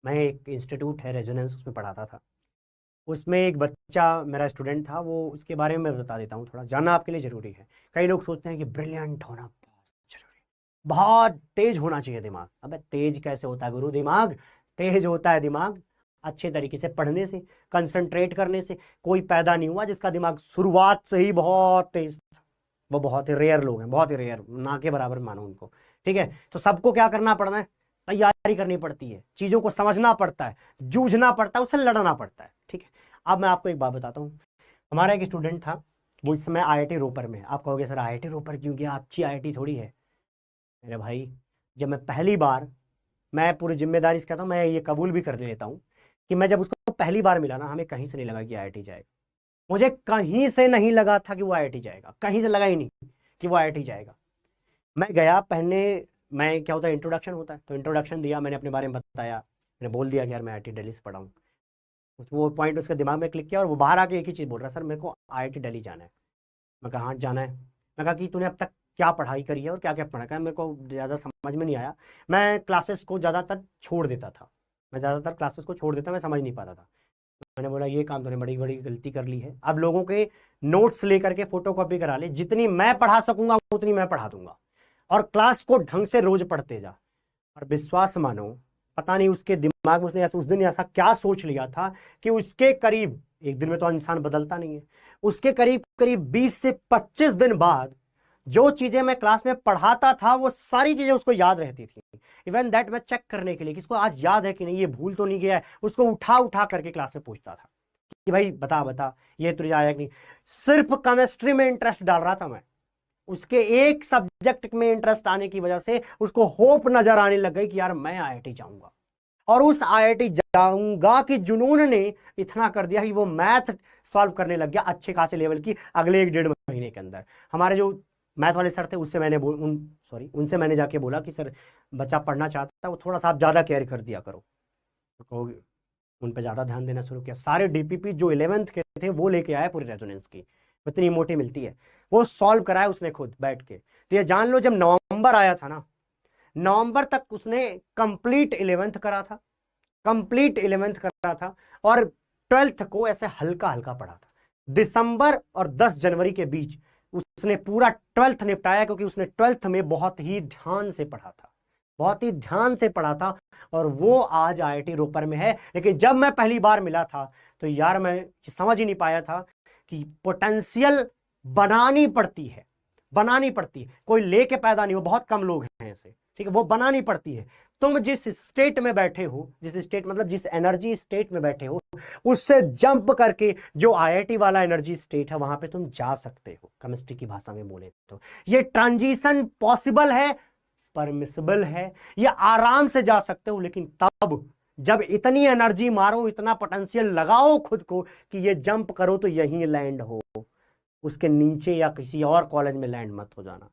मैं एक इंस्टीट्यूट है रेजोनेंस, उसमें पढ़ाता था। उसमें एक बच्चा मेरा स्टूडेंट था, वो उसके बारे में मैं बता देता हूँ, थोड़ा जानना आपके लिए ज़रूरी है। कई लोग सोचते हैं कि ब्रिलियंट होना बहुत जरूरी है, बहुत तेज होना चाहिए दिमाग। अबे तेज कैसे होता है गुरु दिमाग? तेज होता है दिमाग अच्छे तरीके से पढ़ने से, कंसंट्रेट करने से। कोई पैदा नहीं हुआ जिसका दिमाग शुरुआत से ही बहुत तेज था। वो बहुत ही रेयर लोग हैं, बहुत ही रेयर, ना के बराबर मानो उनको। ठीक है, तो सबको क्या करना पड़ना है? तैयारी करनी पड़ती है, चीजों को समझना पड़ता है, जूझना पड़ता है, उससे लड़ना पड़ता है। ठीक है, अब मैं आपको एक बात बताता हूँ। हमारा एक स्टूडेंट था, वो इस समय आईआईटी रोपर में है। आप कहोगे सर आईआईटी रोपर क्यों गया, अच्छी आईआईटी थोड़ी है। मेरे भाई, जब मैं पहली बार, मैं पूरी जिम्मेदारी से कहता हूँ, मैं ये कबूल भी कर लेता हूँ कि मैं जब उसको पहली बार मिला ना, हमें कहीं से नहीं लगा कि आईआईटी जाएगा। मुझे कहीं से नहीं लगा था कि वो आईआईटी जाएगा, कहीं से लगा ही नहीं कि वो आईआईटी जाएगा। मैं गया पहले, मैं क्या होता है इंट्रोडक्शन होता है, तो इंट्रोडक्शन दिया, मैंने अपने बारे में बताया, मैंने बोल दिया कि यार मैं आईआईटी दिल्ली से पढ़ा हूँ। वो पॉइंट उसके दिमाग में क्लिक किया और वो बाहर आके एक ही चीज़ बोल रहा है, सर मेरे को आईआईटी दिल्ली जाना है। मैं कहा हाँ जाना है। मैं कहा कि तूने अब तक क्या पढ़ाई करी है और क्या क्या पढ़ा? कहा मेरे को ज़्यादा समझ में नहीं आया, मैं क्लासेस को ज़्यादातर छोड़ देता था, मैं ज़्यादातर क्लासेस को छोड़ देता, मैं समझ नहीं पाता था। मैंने बोला ये काम तूने बड़ी बड़ी गलती कर ली है, अब लोगों के नोट्स लेकर के फोटो कॉपी करा ले, जितनी मैं पढ़ा सकूंगा उतनी मैं पढ़ा दूंगा, और क्लास को ढंग से रोज पढ़ते जा। और विश्वास मानो, पता नहीं उसके दिमाग में उसने ऐसा उस दिन ऐसा क्या सोच लिया था कि उसके करीब, एक दिन में तो इंसान बदलता नहीं है, उसके करीब करीब 20 से 25 दिन बाद जो चीजें मैं क्लास में पढ़ाता था वो सारी चीजें उसको याद रहती थी। इवन दैट मैं चेक करने के लिए कि इसको आज याद है कि नहीं, ये भूल तो नहीं गया है, उसको उठा उठा करके क्लास में पूछता था कि भाई बता बता ये तुझे आया कि नहीं। सिर्फ केमिस्ट्री में इंटरेस्ट डाल रहा था मैं, उसके एक सब्जेक्ट में इंटरेस्ट आने की वजह से उसको होप नजर आने लग गई कि यार मैं आईआईटी जाऊंगा। और उस आईआईटी जाऊंगा कि जुनून ने इतना कर दिया कि वो मैथ सॉल्व करने लग गया अच्छे खासे लेवल की अगले 1 डेढ़ महीने के अंदर। हमारे जो मैथ वाले सर थे उससे मैंने उनसे मैंने जाके बोला कि सर बच्चा पढ़ना चाहता है, वो थोड़ा सा आप ज़्यादा केयर कर दिया करो। तो कहोगे, उन पर ज़्यादा ध्यान देना शुरू किया, सारे डीपीपी जो 11th के थे वो लेके आया पूरी रेजोनेंस की, इतनी मोटी मिलती है, वो सॉल्व कराया उसने खुद बैठ के। तो ये जान लो, जब नवंबर आया था ना, नवंबर तक उसने कंप्लीट 11th करा था, कंप्लीट 11th करा था, और 12th को ऐसे हल्का हल्का पढ़ा था। दिसंबर और 10 जनवरी के बीच उसने पूरा 12th निपटाया, क्योंकि उसने 12th में बहुत ही ध्यान से पढ़ा था, बहुत ही ध्यान से पढ़ा था, और वो आज आईआईटी रोपर में है। लेकिन जब मैं पहली बार मिला था तो यार मैं समझ ही नहीं पाया था कि पोटेंशियल बनानी पड़ती है, बनानी पड़ती है, कोई लेके पैदा नहीं हो, बहुत कम लोग हैं ऐसे। ठीक है, वो बनानी पड़ती है। तुम जिस स्टेट में बैठे हो, जिस स्टेट मतलब जिस एनर्जी स्टेट में बैठे हो, उससे जंप करके जो आईआईटी वाला एनर्जी स्टेट है वहां पे तुम जा सकते हो। केमिस्ट्री की भाषा में बोले तो ये ट्रांजिशन पॉसिबल है, परमिसिबल है, ये आराम से जा सकते हो। लेकिन तब जब इतनी एनर्जी मारो, इतना पोटेंशियल लगाओ खुद को कि ये जंप करो तो यहीं लैंड हो, उसके नीचे या किसी और कॉलेज में लैंड मत हो जाना।